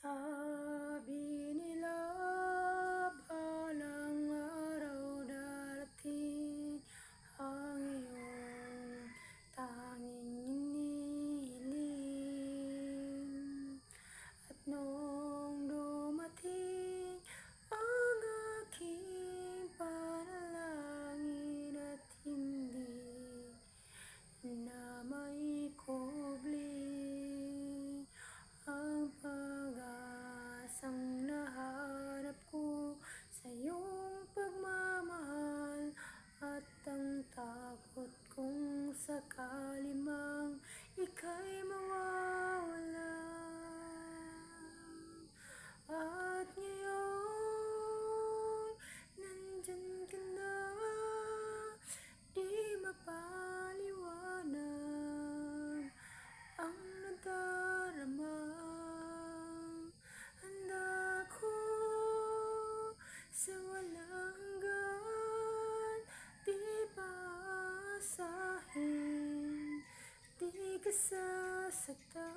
Sabi nila balang araw darating ang iyong tanging inihiling. At noong dumating ang aking panalangin at hindi na maikubli ang pag-asang nahanap ko sa iyong pagmamahal, at ang takot kung sakali mang ika'y mawawala. At ngayon nandyan ka na, di mapaliwanag ang nadarama. Handa ko sa walang hanggan, di paasahin, di ka sasaktan.